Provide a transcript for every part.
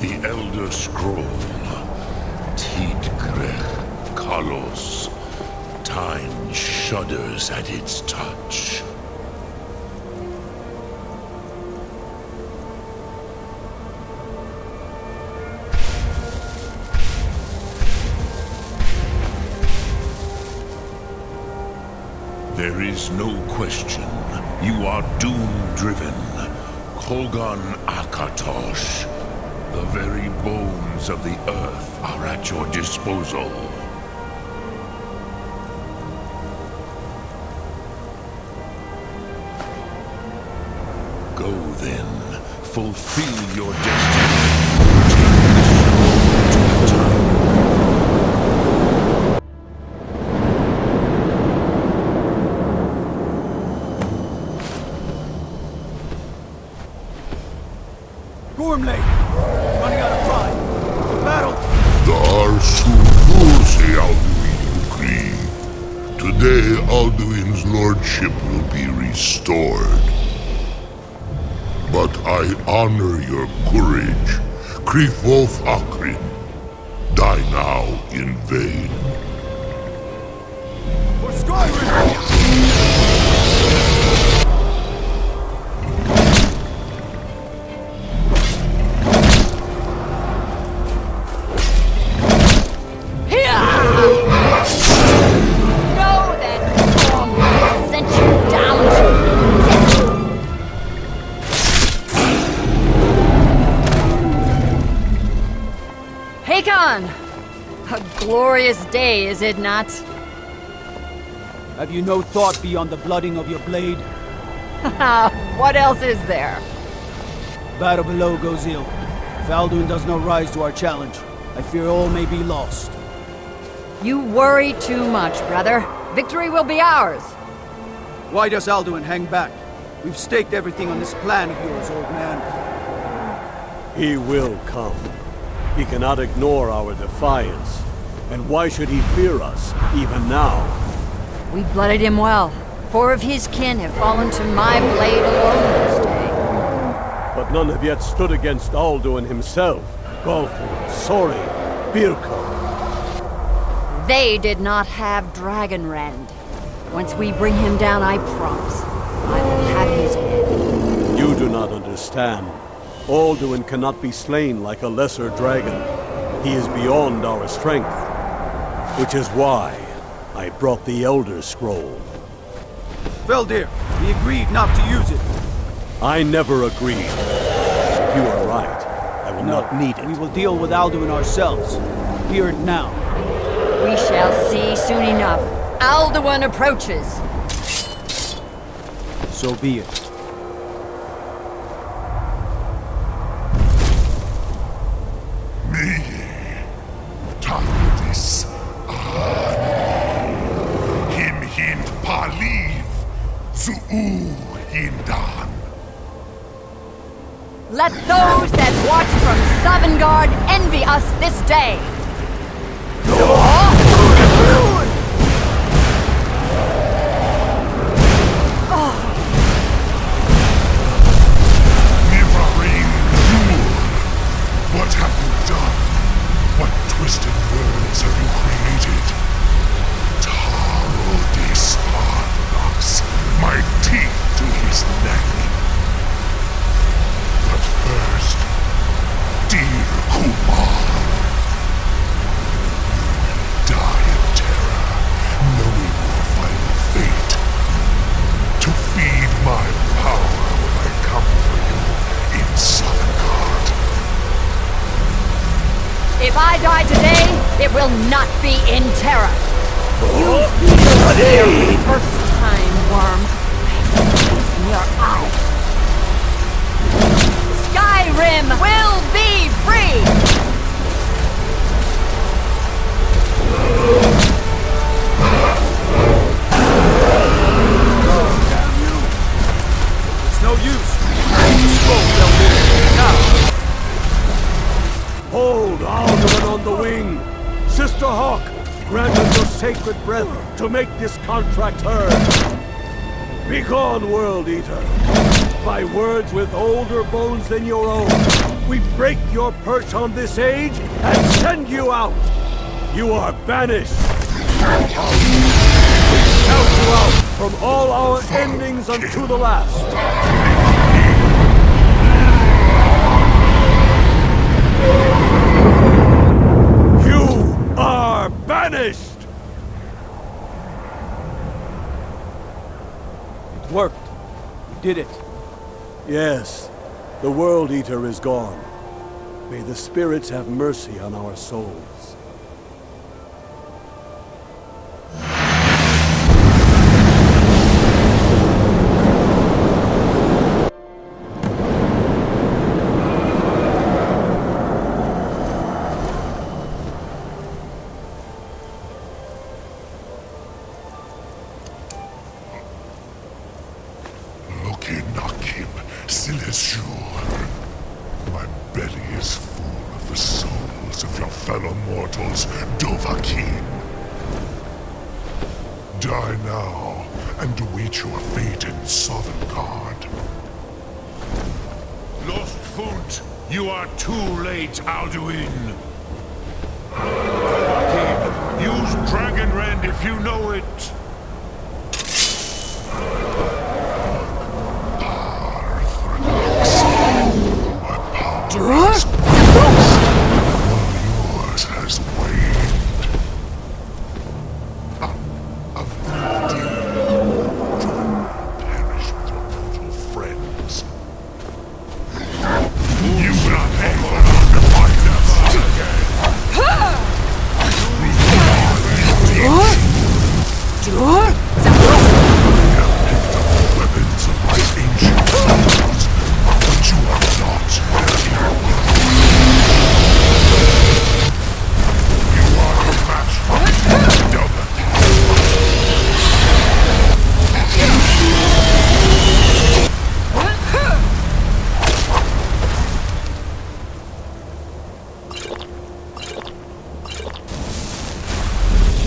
The Elder Scroll. Tidgrech Kalos. Time shudders at its touch. There is no question. You are doom-driven. Kogan Akatosh. The very bones of the earth are at your disposal. Go then. Fulfill your destiny. Take the scroll to the time. Gormley! Running out of time! Battle! Alduin. Today, Alduin's lordship will be restored. But I honor your courage. Krifwolf Akrin. Die now in vain. For Skyrim! A glorious day, is it not? Have you no thought beyond the blooding of your blade? What else is there? Battle below goes ill. If Alduin does not rise to our challenge, I fear all may be lost. You worry too much, brother. Victory will be ours. Why does Alduin hang back? We've staked everything on this plan of yours, old man. He will come. He cannot ignore our defiance. And why should he fear us, even now? We blooded him well. 4 of his kin have fallen to my blade alone this day. But none have yet stood against Alduin himself. Galfur, Sori, Birko. They did not have Dragonrend. Once we bring him down, I promise, I will have his head. You do not understand. Alduin cannot be slain like a lesser dragon. He is beyond our strength. Which is why I brought the Elder Scroll. Feldir, we agreed not to use it. I never agreed. If you are right, I will not need it. We will deal with Alduin ourselves. Here and now. We shall see soon enough. Alduin approaches. So be it. Let those that watch from Sovngarde envy us this day! What have you done? What twisted worlds have you created? Taro Despan knocks my teeth to his neck. But first, dear Kumar, you will die in terror, knowing your final fate. To feed my power when I come for you in Sovngarde. If I die today, it will not be in terror. You feel fear for the first time, worm. In your eyes. Skyrim will be free! Damn you! It's no use. Scroll, Feldir. Now! Hold Alduin on the wing! Sister Hawk, grant us your sacred breath to make this contract heard! Begone, World Eater! by words with older bones than your own, we break your perch on this age and send you out! You are banished! We shout you out from all our endings unto the last! You are banished! It worked. We did it. Yes, the World Eater is gone. May the spirits have mercy on our souls. My belly is full of the souls of your fellow mortals, Dovahkiin. Die now, and await your fate in Sovngarde. Lost Foot, you are too late, Alduin. Dovahkiin, use Dragon Rend if you know it. Yours has waned. Of the perish with your mortal friends. You will not able to find us again. Weapons of my ancient fathers, but you are not. You are a match for me,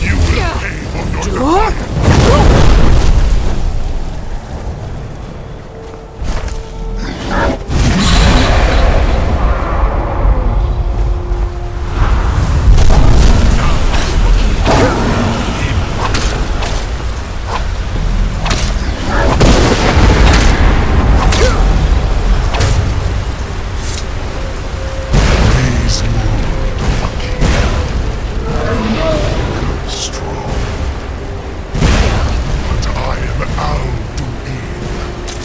You will pay for your defiance. Please move, Dovahkiin. Strong. But I am Alduin,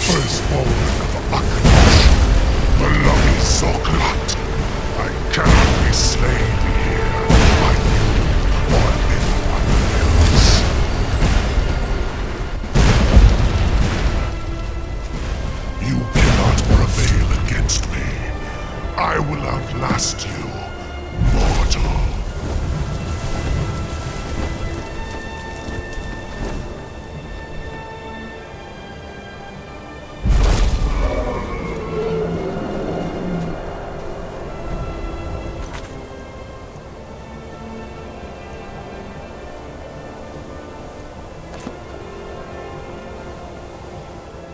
firstborn of Akanash, the lucky Zoklat. I cannot be slain here by you or anyone else. You cannot prevail against me. I will outlast you, mortal.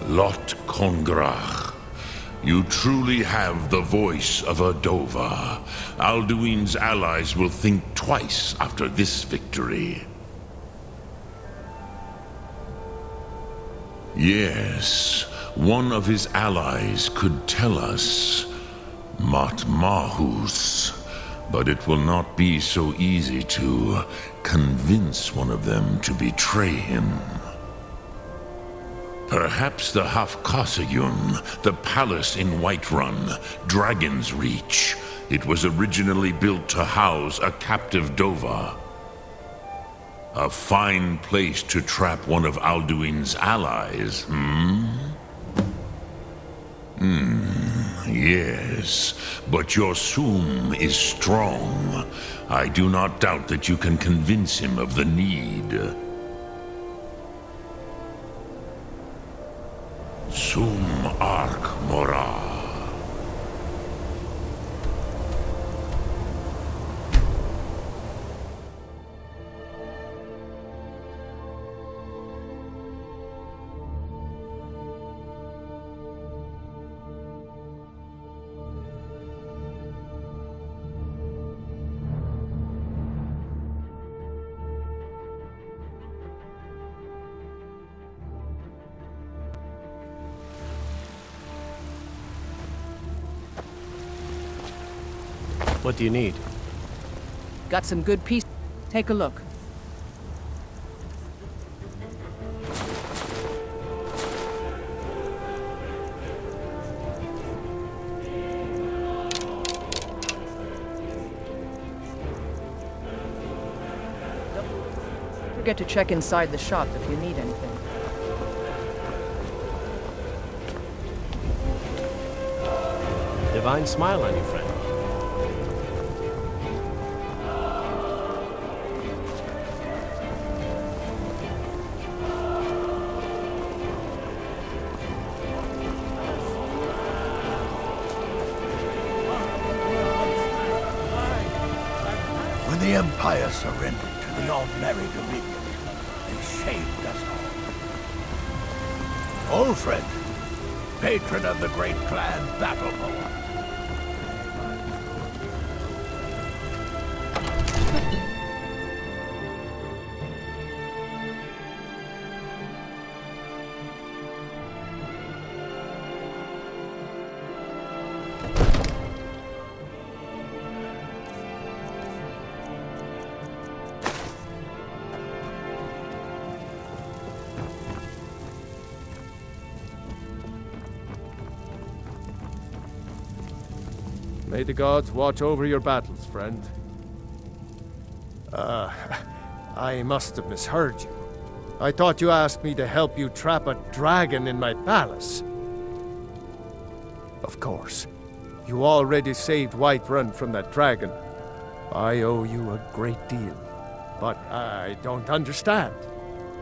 Lot Kongrach, you truly have the voice of a Dova. Alduin's allies will think twice after this victory. Yes, one of his allies could tell us Matmahus, but it will not be so easy to convince one of them to betray him. Perhaps the Hafkasayun, the palace in Whiterun, Dragon's Reach. It was originally built to house a captive Dova. A fine place to trap one of Alduin's allies, Yes, but your Sum is strong. I do not doubt that you can convince him of the need. Sum Ark Mora. What do you need? Got some good pieces. Take a look. Don't forget to check inside the shop if you need anything. Divine smile on you, friend. When the Empire surrendered to the Ordinary Dominion, they shamed us all. Ulfred, patron of the great clan Battlemower. May the gods watch over your battles, friend. I must have misheard you. I thought you asked me to help you trap a dragon in my palace. Of course. You already saved Whiterun from that dragon. I owe you a great deal. But I don't understand.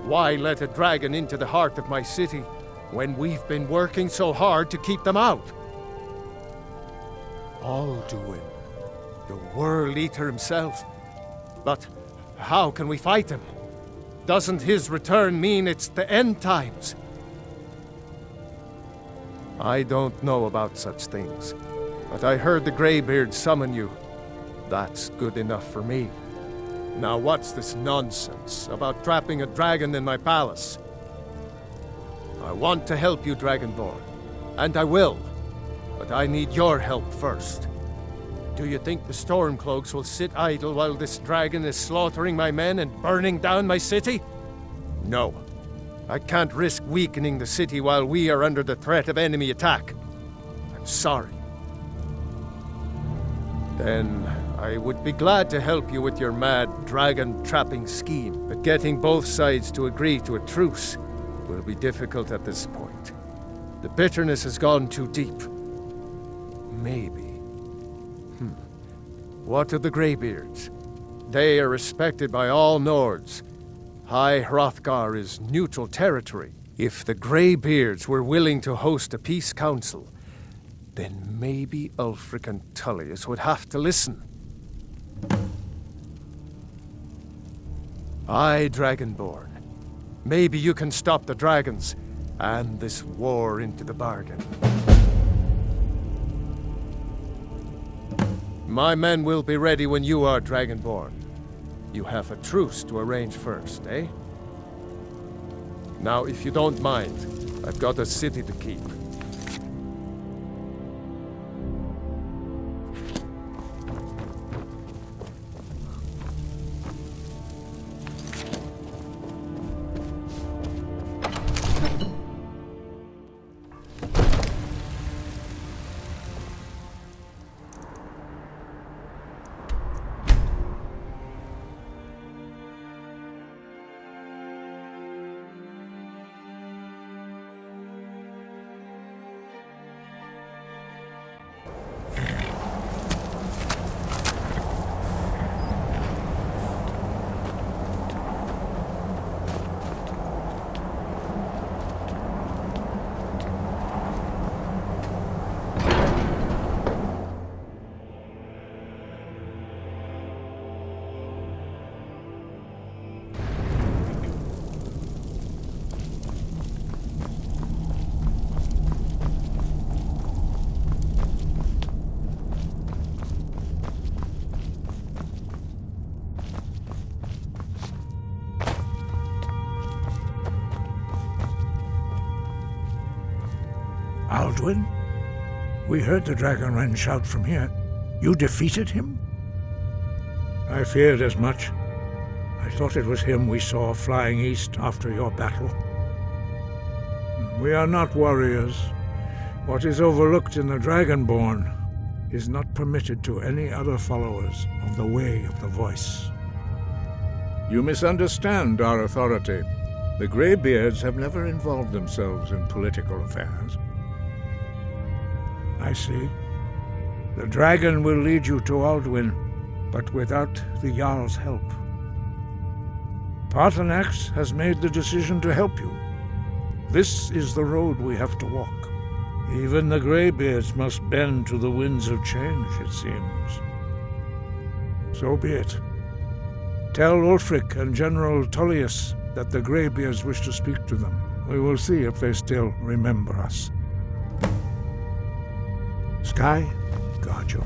Why let a dragon into the heart of my city when we've been working so hard to keep them out? Alduin, the World Eater himself. But how can we fight him? Doesn't his return mean it's the end times? I don't know about such things, but I heard the Greybeard summon you. That's good enough for me. Now what's this nonsense about trapping a dragon in my palace? I want to help you, Dragonborn, and I will. But I need your help first. Do you think the Stormcloaks will sit idle while this dragon is slaughtering my men and burning down my city? No. I can't risk weakening the city while we are under the threat of enemy attack. I'm sorry. Then I would be glad to help you with your mad dragon-trapping scheme, but getting both sides to agree to a truce will be difficult at this point. The bitterness has gone too deep. Maybe. What of the Greybeards? They are respected by all Nords. High Hrothgar is neutral territory. If the Greybeards were willing to host a peace council, then maybe Ulfric and Tullius would have to listen. Aye, Dragonborn. Maybe you can stop the dragons, and this war into the bargain. My men will be ready when you are, Dragonborn. You have a truce to arrange first, eh? Now, if you don't mind, I've got a city to keep. Alduin? We heard the Dragonrend shout from here. You defeated him? I feared as much. I thought it was him we saw flying east after your battle. We are not warriors. What is overlooked in the Dragonborn is not permitted to any other followers of the Way of the Voice. You misunderstand our authority. The Greybeards have never involved themselves in political affairs. I see. The dragon will lead you to Alduin, but without the Jarl's help. Paarthurnax has made the decision to help you. This is the road we have to walk. Even the Greybeards must bend to the winds of change, it seems. So be it. Tell Ulfric and General Tullius that the Greybeards wish to speak to them. We will see if they still remember us. Sky, guard you.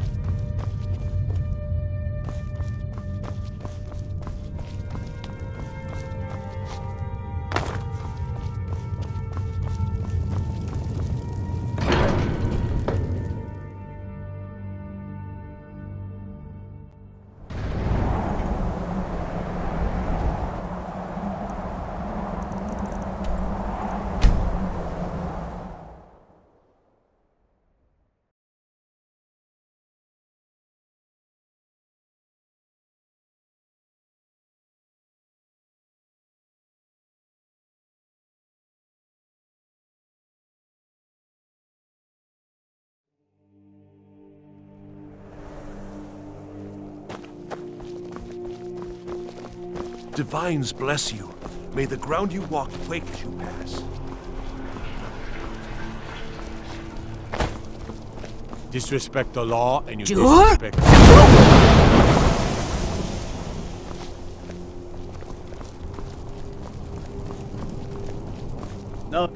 Divines bless you. May the ground you walk quake as you pass. Disrespect the law and you disrespect... No.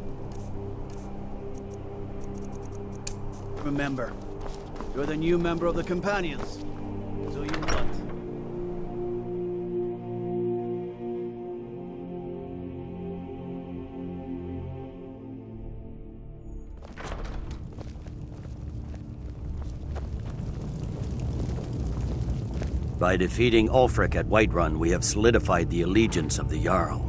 Remember, you're the new member of the Companions. So you what? By defeating Ulfric at Whiterun, we have solidified the allegiance of the Jarl.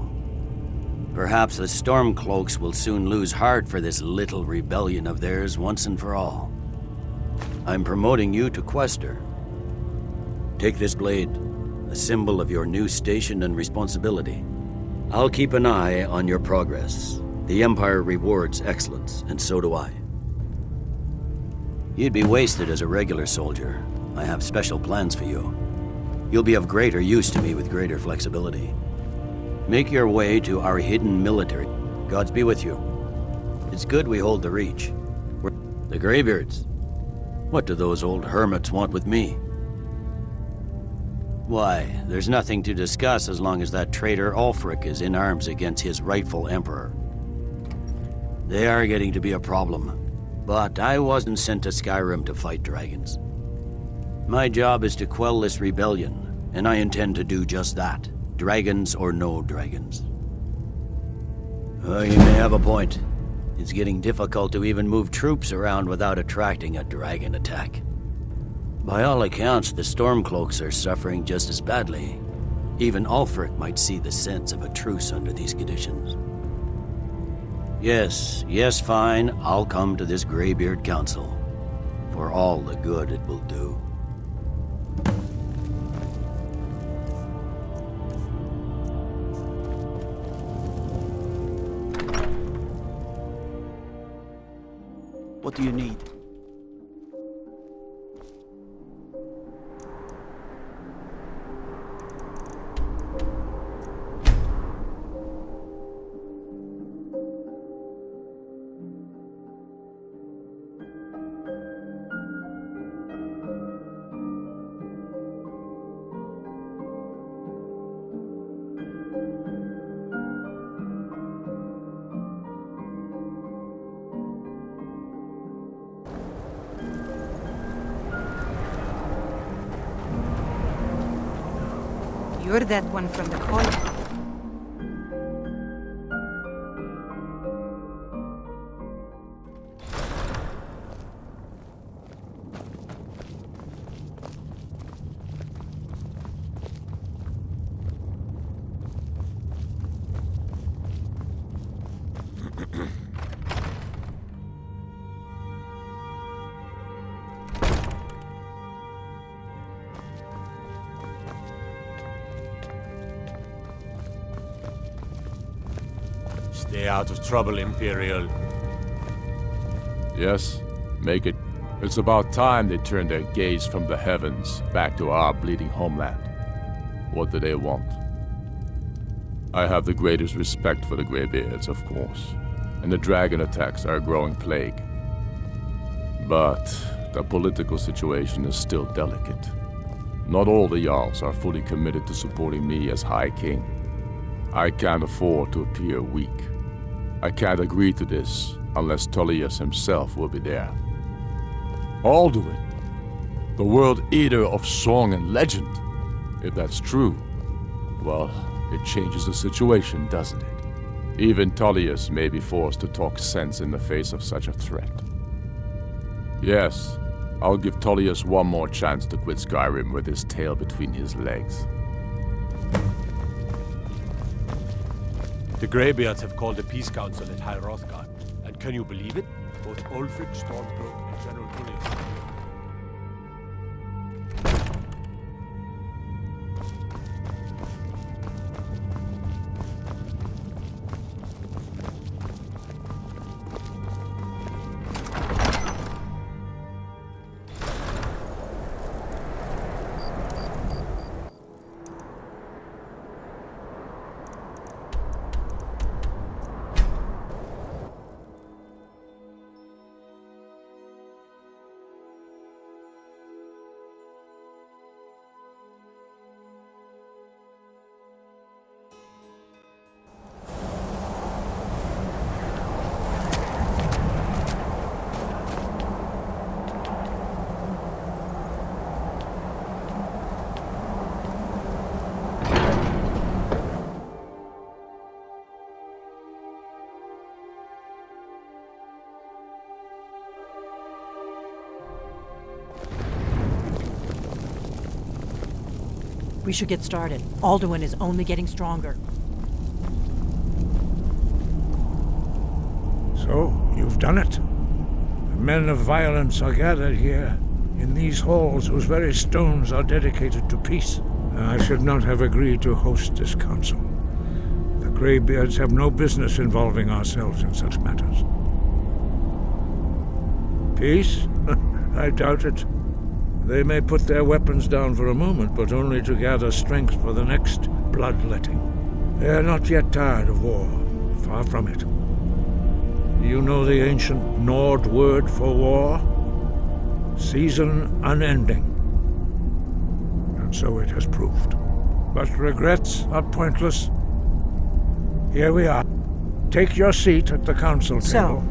Perhaps the Stormcloaks will soon lose heart for this little rebellion of theirs once and for all. I'm promoting you to Quester. Take this blade, a symbol of your new station and responsibility. I'll keep an eye on your progress. The Empire rewards excellence, and so do I. You'd be wasted as a regular soldier. I have special plans for you. You'll be of greater use to me with greater flexibility. Make your way to our hidden military. Gods be with you. It's good we hold the Reach. The Greybeards. What do those old hermits want with me? Why, there's nothing to discuss as long as that traitor Ulfric is in arms against his rightful emperor. They are getting to be a problem. But I wasn't sent to Skyrim to fight dragons. My job is to quell this rebellion, and I intend to do just that. Dragons or no dragons. You may have a point. It's getting difficult to even move troops around without attracting a dragon attack. By all accounts, the Stormcloaks are suffering just as badly. Even Ulfric might see the sense of a truce under these conditions. Yes, fine. I'll come to this Greybeard Council. For all the good it will do. What do you need? You're that one from the coin. Stay out of trouble, Imperial. Yes, make it. It's about time they turned their gaze from the heavens back to our bleeding homeland. What do they want? I have the greatest respect for the Greybeards, of course, and the dragon attacks are a growing plague. But the political situation is still delicate. Not all the Jarls are fully committed to supporting me as High King. I can't afford to appear weak. I can't agree to this unless Tullius himself will be there. Alduin, the World Eater of song and legend. If that's true, well, it changes the situation, doesn't it? Even Tullius may be forced to talk sense in the face of such a threat. Yes, I'll give Tullius one more chance to quit Skyrim with his tail between his legs. The Greybeards have called a peace council at High Hrothgar, and can you believe it? Both Ulfric, Stormcloak, and General Tullius are here. We should get started. Alduin is only getting stronger. So, you've done it. The men of violence are gathered here, in these halls whose very stones are dedicated to peace. I should not have agreed to host this council. The Greybeards have no business involving ourselves in such matters. Peace? I doubt it. They may put their weapons down for a moment, but only to gather strength for the next bloodletting. They are not yet tired of war. Far from it. You know the ancient Nord word for war? Season unending. And so it has proved. But regrets are pointless. Here we are. Take your seat at the council table.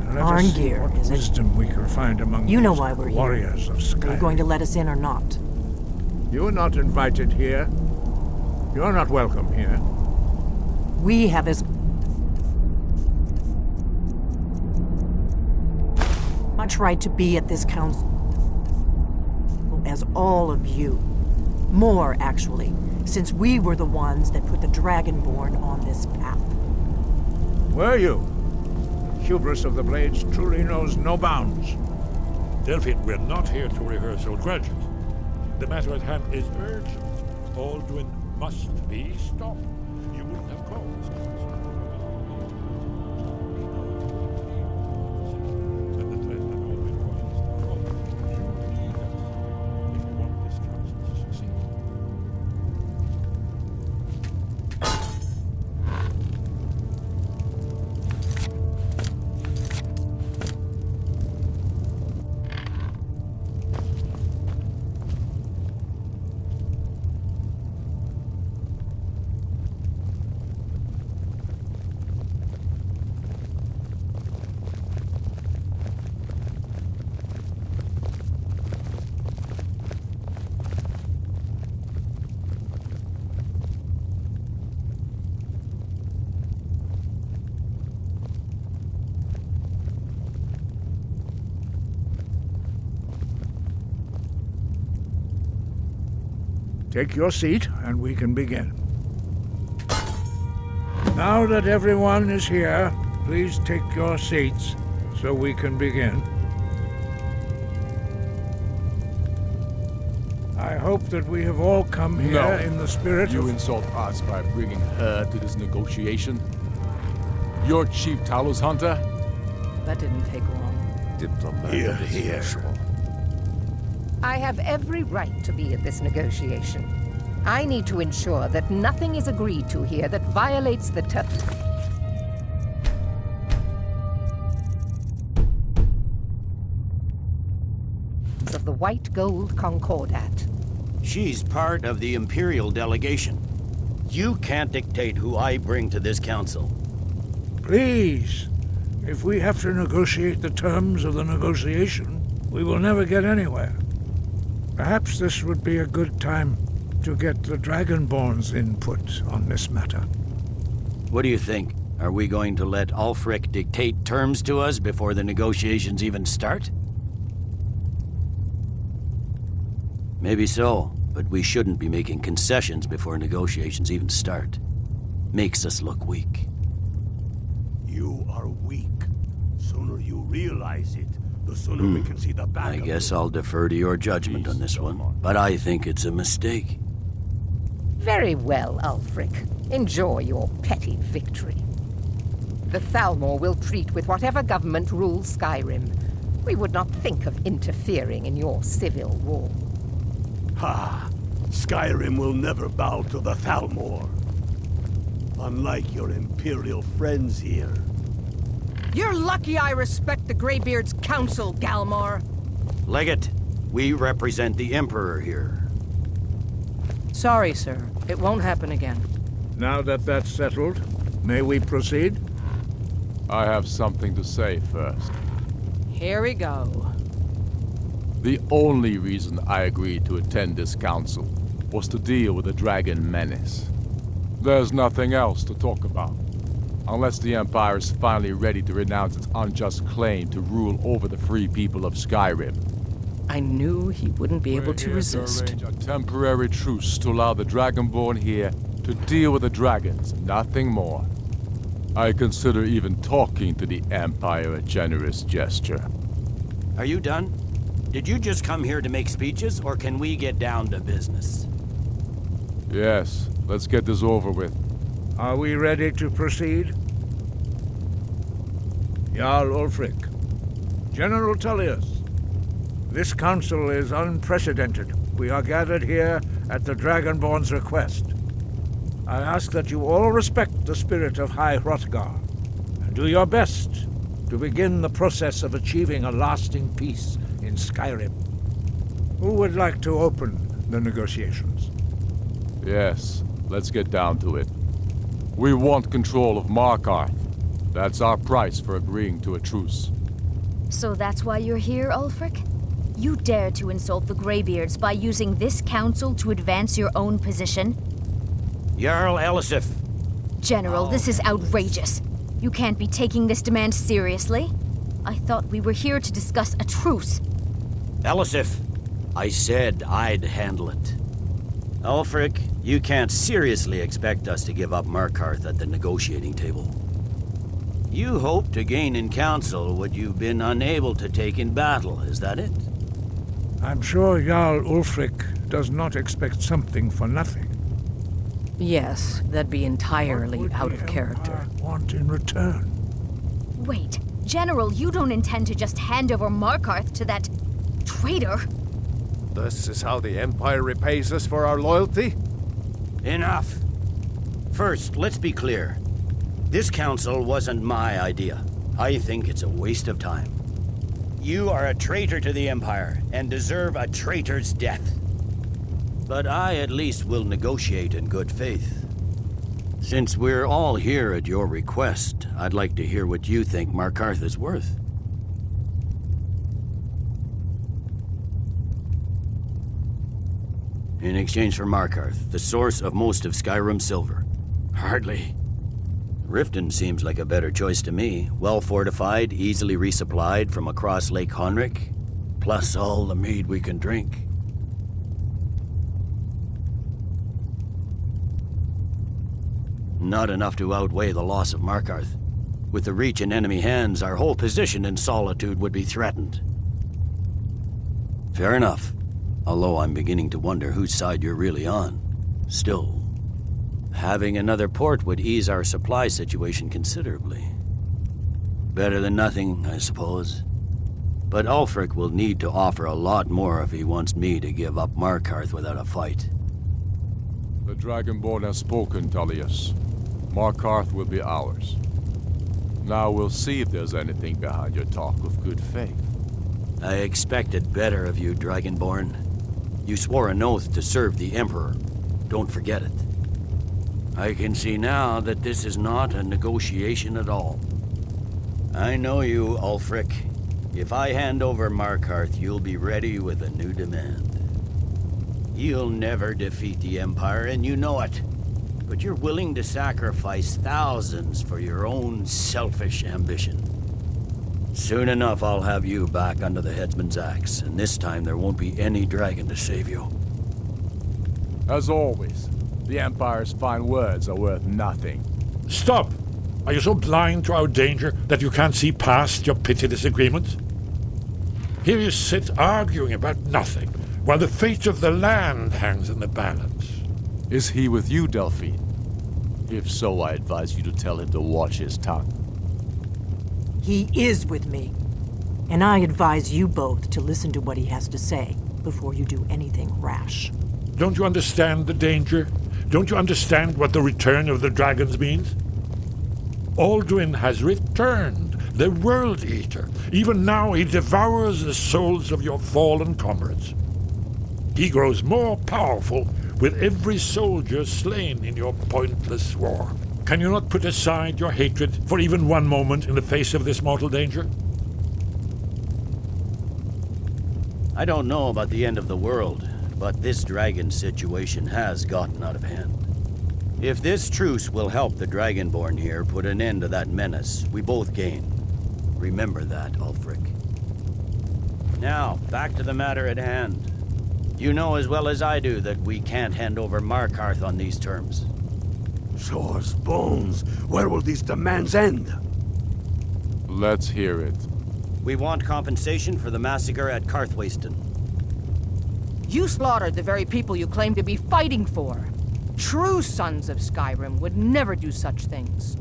Let us see Arngeir, what is it? wisdom we can find among You know these why we're here. warriors of Skyrim. Are you going to let us in or not? You are not invited here. You are not welcome here. We have as much right to be at this council as all of you. More, actually, since we were the ones that put the Dragonborn on this path. Were you? Hubris of the Blades truly knows no bounds. Delphine, we're not here to rehearse old grudges. The matter at hand is urgent. Alduin must be stopped. You wouldn't have called this council. And the threat that Alduin poses to the world. If you want this council to succeed. Take your seat, and we can begin. Now that everyone is here, please take your seats so we can begin. I hope that we have all come here No. in the spirit You of... insult us by bringing her to this negotiation? You're Chief Talos Hunter? That didn't take long. Diplomatic as usual. I have every right to be at this negotiation. I need to ensure that nothing is agreed to here that violates the of the White Gold Concordat. She's part of the Imperial delegation. You can't dictate who I bring to this council. Please. If we have to negotiate the terms of the negotiation, we will never get anywhere. Perhaps this would be a good time to get the Dragonborn's input on this matter. What do you think? Are we going to let Ulfric dictate terms to us before the negotiations even start? Maybe so, but we shouldn't be making concessions before negotiations even start. Makes us look weak. You are weak. Sooner you realize it, the sooner we can see the back I of guess you. I'll defer to your judgment on this one, but I think it's a mistake. Very well, Ulfric. Enjoy your petty victory. The Thalmor will treat with whatever government rules Skyrim. We would not think of interfering in your civil war. Ha! Skyrim will never bow to the Thalmor. Unlike your Imperial friends here. You're lucky I respect the Greybeard's counsel, Galmar. Legate, we represent the Emperor here. Sorry, sir. It won't happen again. Now that that's settled, may we proceed? I have something to say first. Here we go. The only reason I agreed to attend this council was to deal with the dragon menace. There's nothing else to talk about. Unless the Empire is finally ready to renounce its unjust claim to rule over the free people of Skyrim. I knew he wouldn't be able to resist. Arrange a temporary truce to allow the Dragonborn here to deal with the dragons, nothing more. I consider even talking to the Empire a generous gesture. Are you done? Did you just come here to make speeches, or can we get down to business? Yes, let's get this over with. Are we ready to proceed? Jarl Ulfric, General Tullius, this council is unprecedented. We are gathered here at the Dragonborn's request. I ask that you all respect the spirit of High Hrothgar, and do your best to begin the process of achieving a lasting peace in Skyrim. Who would like to open the negotiations? Yes, let's get down to it. We want control of Markarth. That's our price for agreeing to a truce. So that's why you're here, Ulfric? You dare to insult the Greybeards by using this council to advance your own position? Jarl Elisif. General, this is outrageous. You can't be taking this demand seriously. I thought we were here to discuss a truce. Elisif, I said I'd handle it. Ulfric, you can't seriously expect us to give up Markarth at the negotiating table. You hope to gain in council what you've been unable to take in battle, is that it? I'm sure Jarl Ulfric does not expect something for nothing. Yes, that'd be entirely out of character. Want in return? Wait, General, you don't intend to just hand over Markarth to that traitor? This is how the Empire repays us for our loyalty? Enough. First, let's be clear. This council wasn't my idea. I think it's a waste of time. You are a traitor to the Empire and deserve a traitor's death. But I at least will negotiate in good faith. Since we're all here at your request, I'd like to hear what you think Markarth is worth. In exchange for Markarth, the source of most of Skyrim's silver. Hardly. Riften seems like a better choice to me. Well fortified, easily resupplied from across Lake Honric, plus all the mead we can drink. Not enough to outweigh the loss of Markarth. With the Reach in enemy hands, our whole position in Solitude would be threatened. Fair enough. Although I'm beginning to wonder whose side you're really on. Still, having another port would ease our supply situation considerably. Better than nothing, I suppose. But Ulfric will need to offer a lot more if he wants me to give up Markarth without a fight. The Dragonborn has spoken, Tullius. Markarth will be ours. Now we'll see if there's anything behind your talk of good faith. I expected better of you, Dragonborn. You swore an oath to serve the Emperor. Don't forget it. I can see now that this is not a negotiation at all. I know you, Ulfric. If I hand over Markarth, you'll be ready with a new demand. You'll never defeat the Empire, and you know it. But you're willing to sacrifice thousands for your own selfish ambition. Soon enough, I'll have you back under the headsman's axe, and this time there won't be any dragon to save you. As always, the Empire's fine words are worth nothing. Stop! Are you so blind to our danger that you can't see past your petty disagreements? Here you sit arguing about nothing, while the fate of the land hangs in the balance. Is he with you, Delphine? If so, I advise you to tell him to watch his tongue. He is with me. And I advise you both to listen to what he has to say before you do anything rash. Don't you understand the danger? Don't you understand what the return of the dragons means? Alduin has returned, the World Eater. Even now he devours the souls of your fallen comrades. He grows more powerful with every soldier slain in your pointless war. Can you not put aside your hatred for even one moment in the face of this mortal danger? I don't know about the end of the world, but this dragon situation has gotten out of hand. If this truce will help the Dragonborn here put an end to that menace, we both gain. Remember that, Ulfric. Now, back to the matter at hand. You know as well as I do that we can't hand over Markarth on these terms. Shores, bones, where will these demands end? Let's hear it. We want compensation for the massacre at Karthwasten. You slaughtered the very people you claim to be fighting for. True sons of Skyrim would never do such things.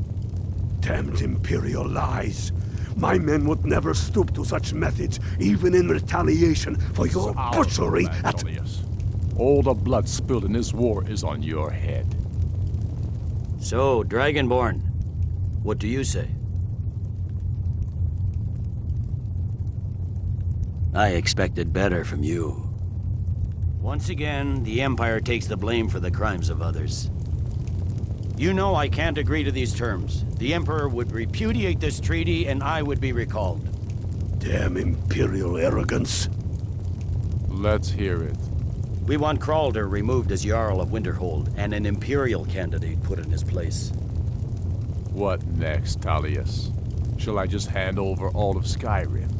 Damned Imperial lies. My men would never stoop to such methods, even in retaliation for your butchery at... All the blood spilled in this war is on your head. So, Dragonborn, what do you say? I expected better from you. Once again, the Empire takes the blame for the crimes of others. You know I can't agree to these terms. The Emperor would repudiate this treaty, and I would be recalled. Damn Imperial arrogance. Let's hear it. We want Kralder removed as Jarl of Winterhold, and an Imperial candidate put in his place. What next, Tullius? Shall I just hand over all of Skyrim?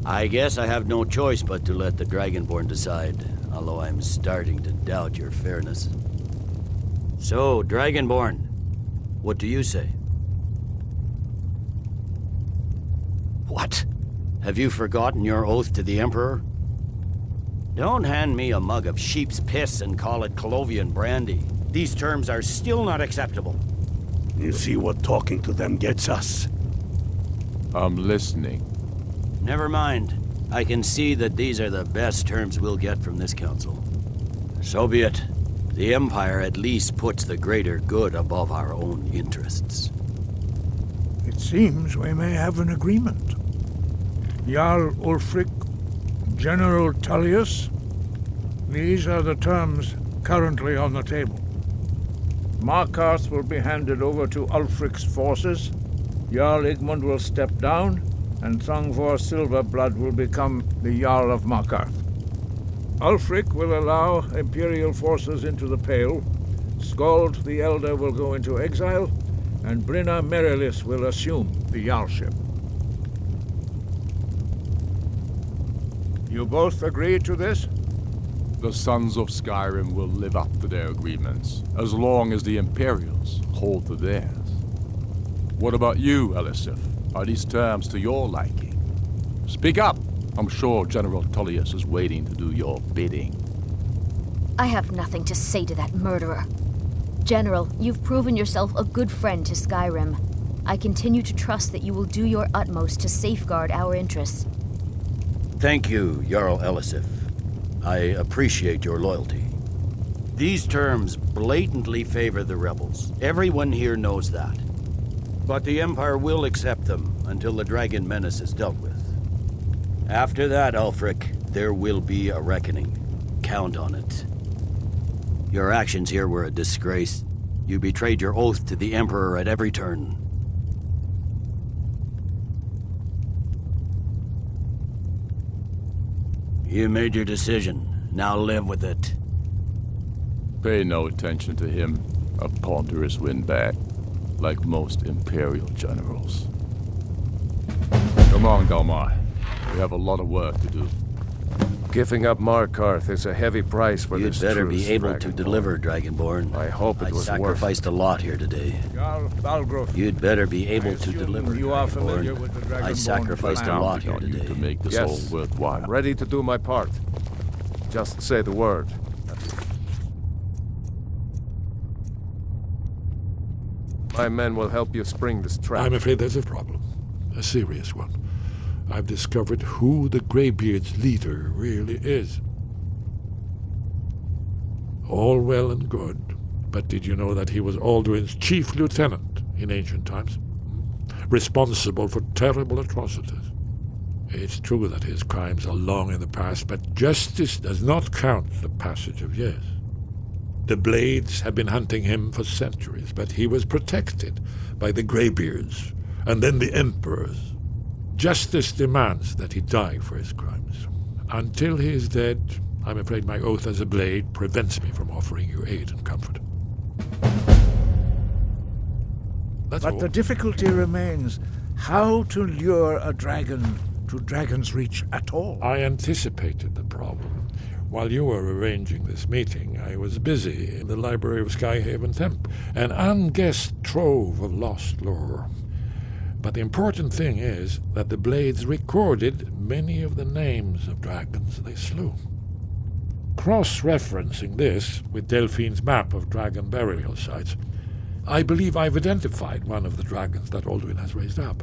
I guess I have no choice but to let the Dragonborn decide, although I'm starting to doubt your fairness. So, Dragonborn, what do you say? What? Have you forgotten your oath to the Emperor? Don't hand me a mug of sheep's piss and call it Colovian brandy. These terms are still not acceptable. You see what talking to them gets us? I'm listening. Never mind. I can see that these are the best terms we'll get from this council. So be it. The Empire at least puts the greater good above our own interests. It seems we may have an agreement. Jarl Ulfric, General Tullius, these are the terms currently on the table. Markarth will be handed over to Ulfric's forces, Jarl Igmund will step down, and Thongvor Silverblood will become the Jarl of Markarth. Ulfric will allow Imperial forces into the Pale, Skald the Elder will go into exile, and Brynna Merilis will assume the Jarlship. You both agree to this? The Sons of Skyrim will live up to their agreements, as long as the Imperials hold to theirs. What about you, Elisif? Are these terms to your liking? Speak up! I'm sure General Tullius is waiting to do your bidding. I have nothing to say to that murderer. General, you've proven yourself a good friend to Skyrim. I continue to trust that you will do your utmost to safeguard our interests. Thank you, Jarl Elisif. I appreciate your loyalty. These terms blatantly favor the rebels. Everyone here knows that. But the Empire will accept them until the Dragon Menace is dealt with. After that, Ulfric, there will be a reckoning. Count on it. Your actions here were a disgrace. You betrayed your oath to the Emperor at every turn. You made your decision. Now live with it. Pay no attention to him. A ponderous windbag, like most Imperial generals. Come on, Galmar. We have a lot of work to do. Giving up Markarth is a heavy price for this You'd better truce, be able to Dragonborn. deliver, Dragonborn. I hope it was sacrificed a lot here today. You'd better be able to deliver, you are familiar with the Dragonborn. I Dragonborn sacrificed a plan. lot here On you today. to make this Yes. all worthwhile. I'm ready to do my part. Just say the word. My men will help you spring this trap. I'm afraid there's a problem. A serious one. I've discovered who the Greybeard's leader really is. All well and good, but did you know that he was Alduin's chief lieutenant in ancient times? Responsible for terrible atrocities. It's true that his crimes are long in the past, but justice does not count the passage of years. The Blades have been hunting him for centuries, but he was protected by the Greybeards, and then the Emperors. Justice demands that he die for his crimes. Until he is dead, I'm afraid my oath as a Blade prevents me from offering you aid and comfort. That's all. But the difficulty remains how to lure a dragon to Dragon's Reach at all. I anticipated the problem. While you were arranging this meeting, I was busy in the library of Skyhaven Temple, an unguessed trove of lost lore. But the important thing is that the Blades recorded many of the names of dragons they slew. Cross-referencing this with Delphine's map of dragon burial sites, I believe I've identified one of the dragons that Alduin has raised up.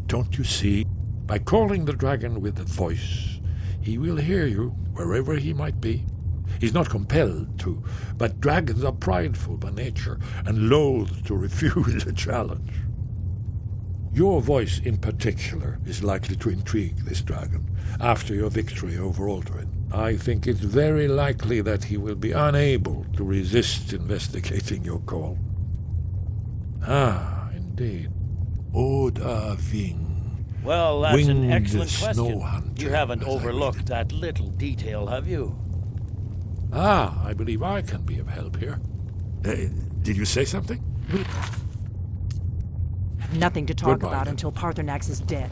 Don't you see? By calling the dragon with a voice, he will hear you wherever he might be. He's not compelled to, but dragons are prideful by nature and loath to refuse a challenge. Your voice in particular is likely to intrigue this dragon after your victory over Alduin. I think it's very likely that he will be unable to resist investigating your call. Ah, indeed. Odahving. Well, that's an Winged excellent snow question. hunter, You haven't as I overlooked read it. that little detail, have you? Ah, I believe I can be of help here. Did you say something? Nothing to talk Goodbye, about then. until Parthenax is dead.